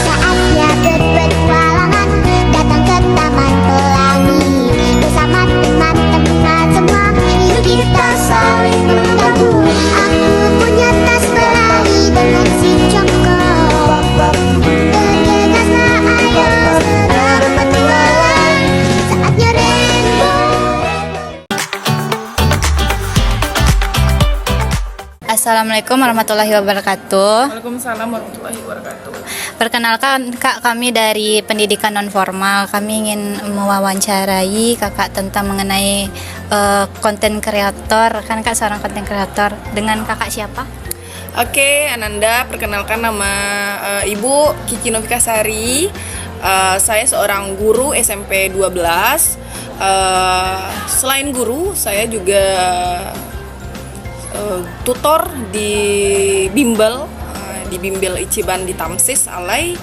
Saatnya berpetualangan, datang ke Taman Pelangi. Bersama teman-teman semua, yuk kita saling membantu. Aku punya tas berlari dengan si Joko. Bergegaslah ayo segera berpetualang. Saatnya rainbow. Assalamualaikum warahmatullahi wabarakatuh. Waalaikumsalam warahmatullahi wabarakatuh. Perkenalkan Kak, kami dari pendidikan non formal. Kami ingin mewawancarai Kakak tentang mengenai konten kreator. Kan Kak seorang konten kreator. Dengan Kakak siapa? Oke, Ananda, perkenalkan nama Ibu Kiki Novikasari. Saya seorang guru SMP 12. Selain guru, saya juga tutor di bimbel Ichiban di Tamsis Alay,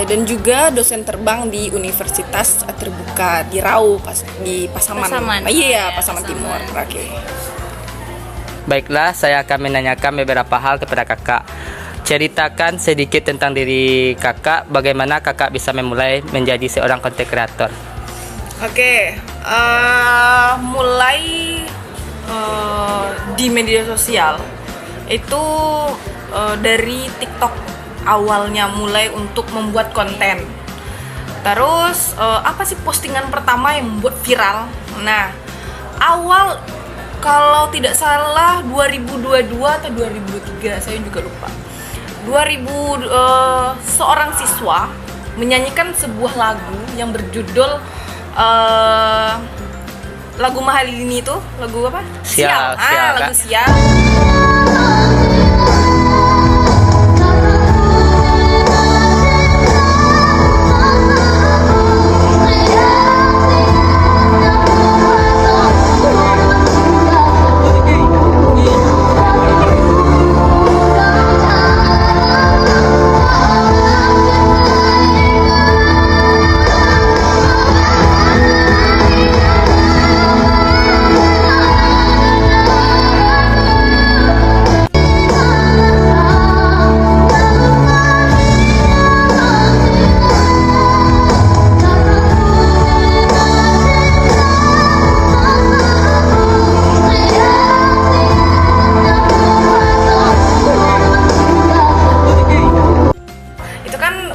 dan juga dosen terbang di Universitas Terbuka di Rau di Pasaman. Pasaman Pasaman. Timur. Oke. Baiklah, saya akan menanyakan beberapa hal kepada kakak. Ceritakan sedikit tentang diri kakak, bagaimana kakak bisa memulai menjadi seorang content creator. Oke, mulai di media sosial itu dari TikTok awalnya mulai untuk membuat konten. Terus apa sih postingan pertama yang membuat viral? Nah, awal kalau tidak salah 2022 atau 2023, saya juga lupa. 2000 seorang siswa menyanyikan sebuah lagu yang berjudul lagu Mahalini itu, lagu apa? Sial, lagu Kak. Sial.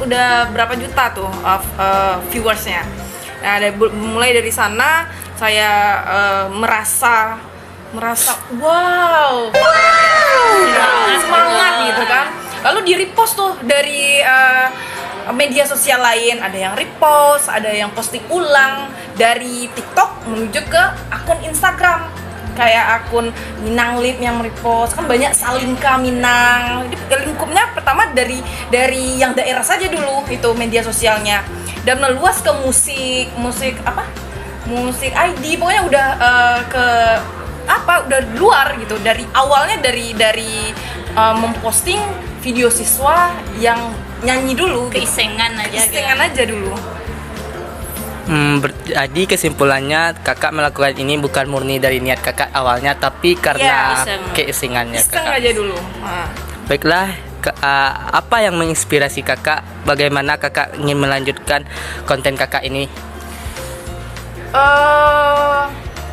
Udah berapa juta tuh viewersnya. Nah, mulai dari sana saya merasa wow, semangat gitu kan. Lalu di repost tuh dari media sosial lain, ada yang repost, ada yang posting ulang dari TikTok menuju ke akun Instagram. Kayak akun Minang Lip yang repost, kan banyak Salinka Minang. Jadi lingkupnya pertama dari yang daerah saja dulu itu media sosialnya, dan meluas ke musik ID, pokoknya udah udah luar gitu. Dari awalnya dari memposting video siswa yang nyanyi dulu, Keisengan Iya. aja. dulu. Jadi kesimpulannya kakak melakukan ini bukan murni dari niat kakak awalnya, tapi karena keisengannya Iseng kakak. aja dulu. Nah. Baiklah, apa yang menginspirasi kakak? Bagaimana kakak ingin melanjutkan konten kakak ini?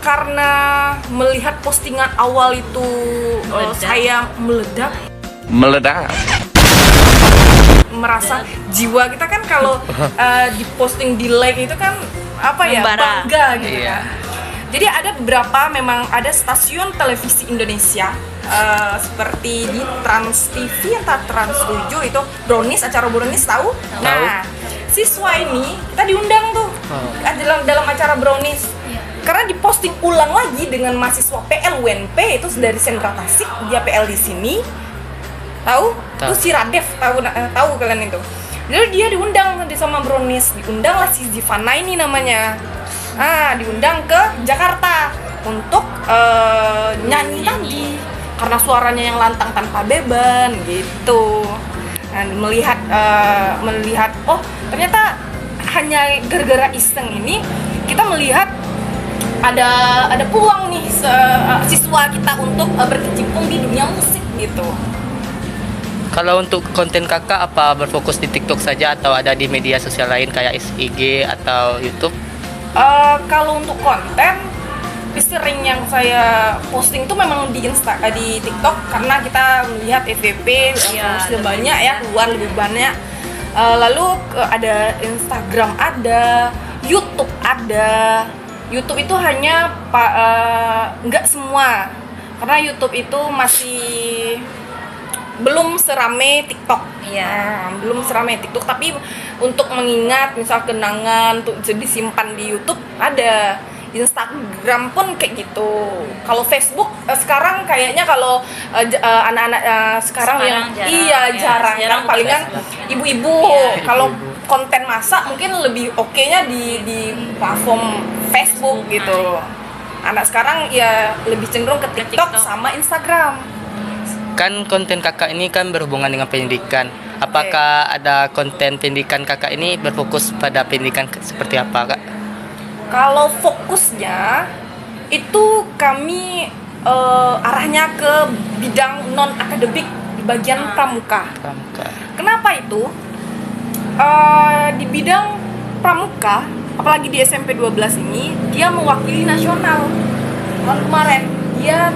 Karena melihat postingan awal itu saya meledak, merasa jiwa kita kan kalau diposting di like itu kan Membara. bangga gitu Iya. kan. Jadi ada beberapa, memang ada stasiun televisi Indonesia seperti di Trans TV atau Trans 7 itu Brownies, acara Brownies tahu? Nah, siswa ini kita diundang tuh dalam acara Brownies. Karena diposting ulang lagi dengan mahasiswa PL UNP itu dari Sentra Tasik, dia PL di sini. Tahu? Itu si Radef, tahu kalian itu. Lalu dia diundang sama Brownies, diundanglah si Zivana ini namanya. Diundang ke Jakarta untuk nyanyi tadi karena suaranya yang lantang tanpa beban gitu. Nah, melihat oh ternyata hanya gara-gara iseng ini kita melihat ada peluang nih siswa kita untuk berkecimpung di dunia musik gitu. Kalau untuk konten kakak apa berfokus di TikTok saja atau ada di media sosial lain kayak IG atau YouTube? Kalau untuk konten, sering yang saya posting tuh memang di TikTok karena kita melihat FYP lebih banyak ya, keluar lebih banyak. Lalu ada Instagram, ada YouTube, ada. YouTube itu hanya nggak semua, karena YouTube itu masih belum serame TikTok. Iya. Belum serame TikTok, tapi untuk mengingat misal kenangan untuk disimpan di YouTube ada. Instagram pun kayak gitu. Kalau Facebook sekarang kayaknya kalau anak-anak sekarang yang jarang kan, palingan ibu-ibu. Kalau konten masak mungkin lebih oke-nya di platform Facebook gitu. Anak sekarang ya lebih cenderung ke TikTok sama Instagram. Kan konten kakak ini kan berhubungan dengan pendidikan. Apakah ada konten pendidikan kakak ini berfokus pada pendidikan seperti apa, Kak? Kalau fokusnya itu kami arahnya ke bidang non akademik di bagian pramuka. Kenapa itu? Di bidang pramuka, apalagi di SMP 12 ini, dia mewakili nasional. Tahun kemarin dia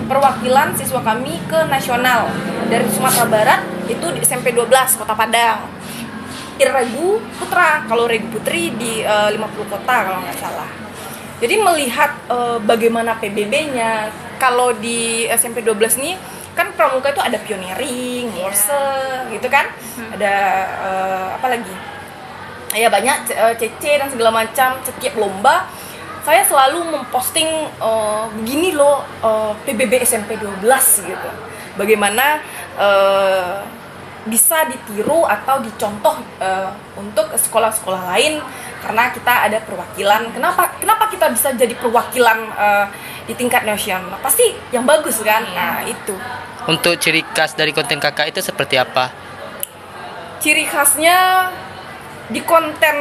perwakilan siswa kami ke nasional dari Sumatera Barat, itu di SMP 12 Kota Padang. Regu Putra, kalau Regu Putri di 50 kota kalau nggak salah. Jadi melihat bagaimana PBB-nya. Kalau di SMP 12 ini kan pramuka itu ada pioneering, morse gitu kan. Ada apa lagi? Ya banyak CC dan segala macam. Setiap lomba saya selalu memposting begini loh PBB SMP 12 gitu. Bagaimana bisa ditiru atau dicontoh untuk sekolah-sekolah lain, karena kita ada perwakilan. Kenapa kita bisa jadi perwakilan di tingkat nasional? Pasti yang bagus kan? Nah itu. Untuk ciri khas dari konten kakak itu seperti apa? Ciri khasnya di konten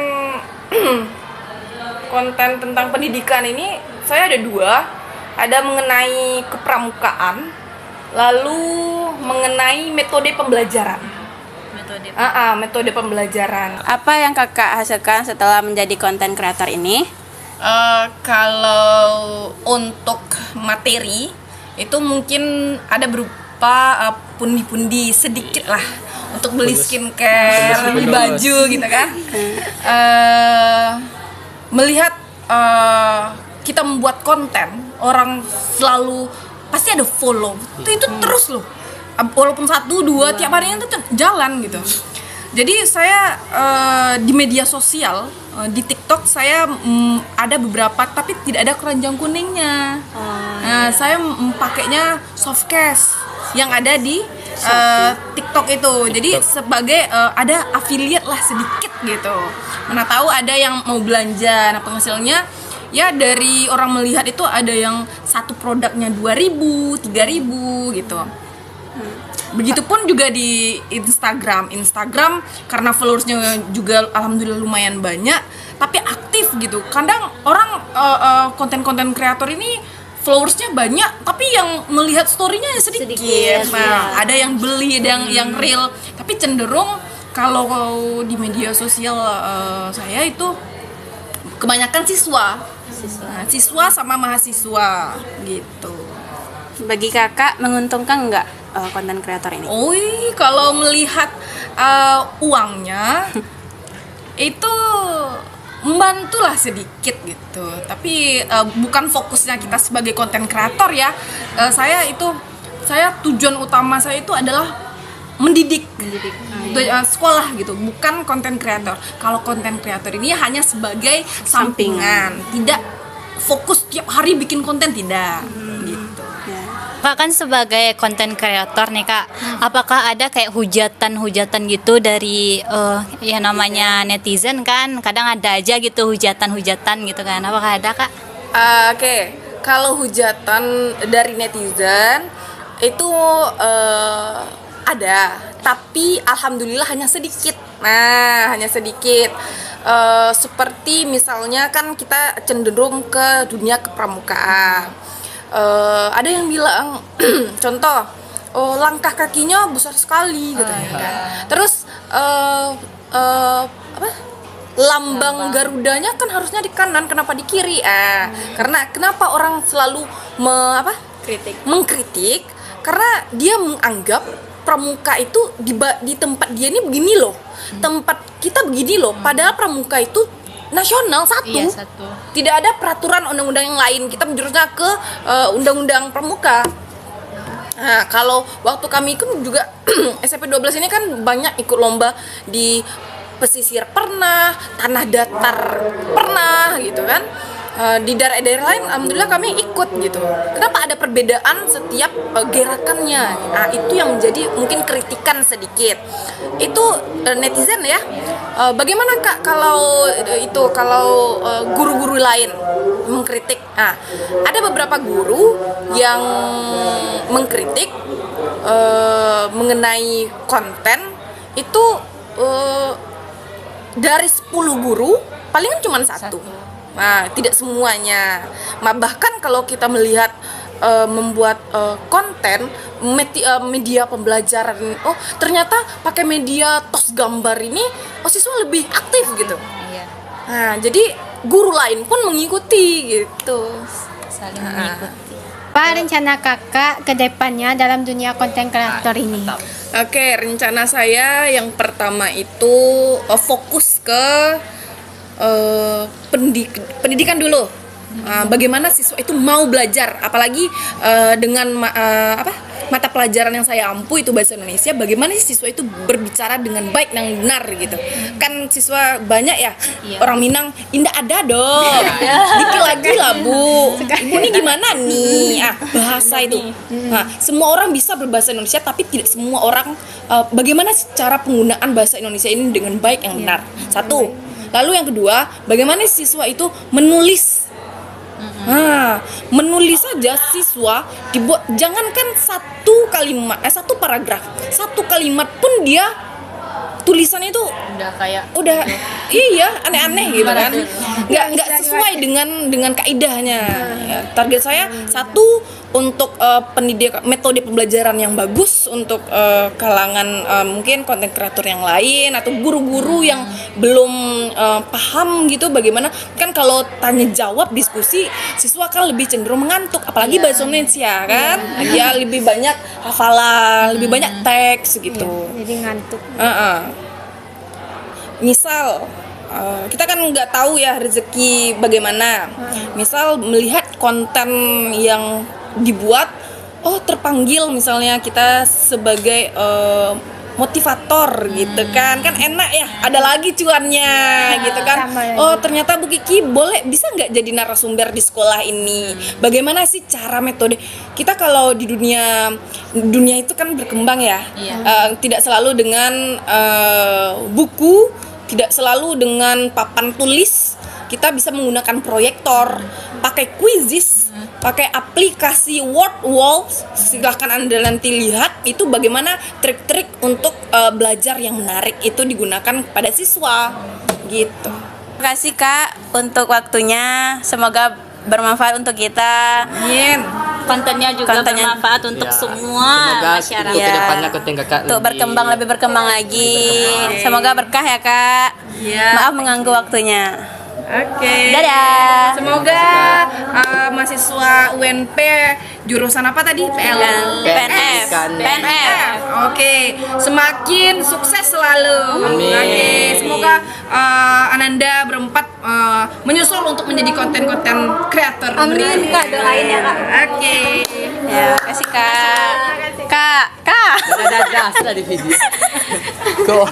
konten tentang pendidikan ini saya ada dua. Ada mengenai kepramukaan, lalu mengenai metode pembelajaran. Metode pembelajaran. Apa yang kakak hasilkan setelah menjadi konten kreator ini? Kalau untuk materi itu mungkin ada berupa pundi-pundi sedikit lah untuk beli skincare, beli baju gitu kan. Melihat kita membuat konten, orang selalu pasti ada follow. Itu terus loh. Walaupun 1, 2 tiap harinya itu jalan gitu. Jadi saya di media sosial, di TikTok saya ada beberapa, tapi tidak ada keranjang kuningnya. Nah, saya pakainya softcase yang ada di TikTok itu. Jadi sebagai ada affiliate lah sedikit gitu. Mana tahu ada yang mau belanja. Nah, penghasilnya ya dari orang melihat itu ada yang satu produknya 2.000, 3.000 gitu. Begitupun juga di Instagram karena followersnya juga alhamdulillah lumayan banyak, tapi aktif gitu. Kadang orang konten-konten kreator ini followersnya banyak, tapi yang melihat storynya sedikit. Nah, ada yang beli, ada yang real, tapi cenderung kalau di media sosial saya itu kebanyakan siswa sama mahasiswa gitu. Bagi kakak menguntungkan nggak konten kreator ini? Kalau melihat uangnya itu membantulah sedikit gitu. Tapi bukan fokusnya kita sebagai konten kreator ya. Saya tujuan utama saya itu adalah mendidik. Sekolah gitu, bukan konten kreator. Kalau konten kreator ini hanya sebagai sampingan, tidak fokus tiap hari bikin konten, tidak gitu. Kak kan sebagai konten kreator nih Kak, apakah ada kayak hujatan-hujatan gitu dari yang namanya netizen kan? Kadang ada aja gitu hujatan-hujatan gitu kan. Apakah ada Kak? Oke. Kalau hujatan dari netizen itu ada, tapi alhamdulillah hanya sedikit. Nah, hanya sedikit. Seperti misalnya kan kita cenderung ke dunia kepramukaan. Ada yang bilang contoh langkah kakinya besar sekali gitu ya kan. Terus apa? Lambang Garudanya kan harusnya di kanan, kenapa di kiri? Karena kenapa orang selalu mengkritik? Karena dia menganggap pramuka itu di tempat dia ini begini loh, tempat kita begini loh. Padahal pramuka itu nasional satu. Iya, satu. Tidak ada peraturan undang-undang yang lain. Kita menjurusnya ke undang-undang pramuka. Nah, kalau waktu kami ikut juga SMP 12 ini kan banyak ikut lomba di pesisir pernah, tanah datar pernah gitu kan. Di daerah-daerah lain alhamdulillah kami ikut gitu. Kenapa ada perbedaan setiap gerakannya? Nah, itu yang menjadi mungkin kritikan sedikit. Itu netizen ya. Bagaimana Kak kalau guru-guru lain mengkritik? Nah, ada beberapa guru yang mengkritik mengenai konten itu dari 10 guru palingan cuma satu. Nah, tidak semuanya. Bahkan kalau kita melihat membuat konten media pembelajaran, ternyata pakai media tos gambar ini siswa lebih aktif gitu. Iya. Nah, jadi guru lain pun mengikuti gitu. Saling mengikuti. Apa rencana kakak ke depannya dalam dunia konten kreator ini? Oke, rencana saya yang pertama itu fokus ke pendidikan dulu. Bagaimana siswa itu mau belajar, apalagi dengan mata pelajaran yang saya ampu itu bahasa Indonesia. Bagaimana siswa itu berbicara dengan baik dan benar gitu. Kan siswa banyak ya, orang Minang indah ada dong, dikit lagi lah bu, ibu ini gimana nih, bahasa itu. Nah, semua orang bisa berbahasa Indonesia, tapi tidak semua orang bagaimana cara penggunaan bahasa Indonesia ini dengan baik yang benar. Satu. Lalu yang kedua, bagaimana siswa itu menulis. Nah, menulis saja siswa dibuat, jangankan satu kalimat, satu paragraf, satu kalimat pun dia tulisannya itu udah iya aneh-aneh gitu kan, nggak sesuai dengan kaidahnya. Ya, target saya satu untuk pendidikan, metode pembelajaran yang bagus untuk kalangan mungkin konten kreator yang lain atau guru-guru yang belum paham gitu. Bagaimana kan kalau tanya jawab diskusi siswa kan lebih cenderung mengantuk, apalagi bahasa Indonesia kan, dia lebih banyak hafalan, lebih banyak teks gitu. Jadi ngantuk. Misal kita kan nggak tahu ya rezeki bagaimana. Misal melihat konten yang dibuat, terpanggil misalnya kita sebagai motivator gitu kan enak ya, ada lagi cuannya gitu kan. Ternyata Bu Kiki bisa nggak jadi narasumber di sekolah ini? Bagaimana sih cara metode kita kalau di dunia itu kan berkembang ya. Tidak selalu dengan buku, tidak selalu dengan papan tulis. Kita bisa menggunakan proyektor, pakai quizzes, pakai aplikasi Word Wall. Silahkan Anda nanti lihat itu bagaimana trik-trik untuk belajar yang menarik itu digunakan pada siswa gitu. Terima kasih Kak untuk waktunya. Semoga bermanfaat untuk kita. Amin. Kontennya juga bermanfaat untuk semua masyarakat. Untuk kedepannya konten kakak Untuk lebih berkembang lagi. Semoga berkah ya Kak. Maaf mengganggu waktunya. Oke. Dadah. Semoga mahasiswa UNP jurusan apa tadi? PNF. Oke, semakin sukses selalu. Amin. Oke, semoga Ananda berempat menyusul untuk menjadi konten-konten kreator. Amin Kak, doain ya Kak. Oke. Ya, kasih Kak. Kak. Dadah sudah di video. Go.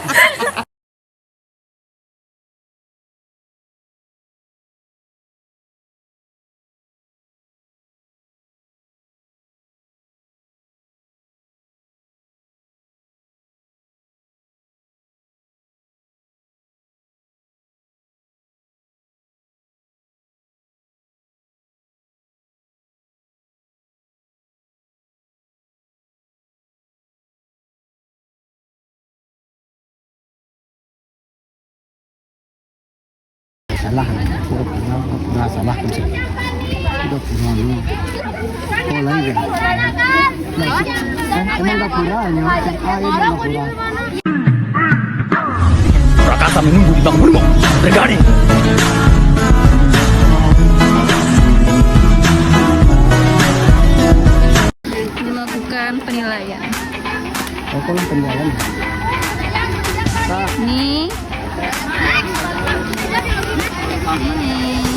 salah, salah konsep. Prakasa menunggu di bangunmu. Bergani. Melakukan penilaian. Tolong penjualan. Nih. Ini.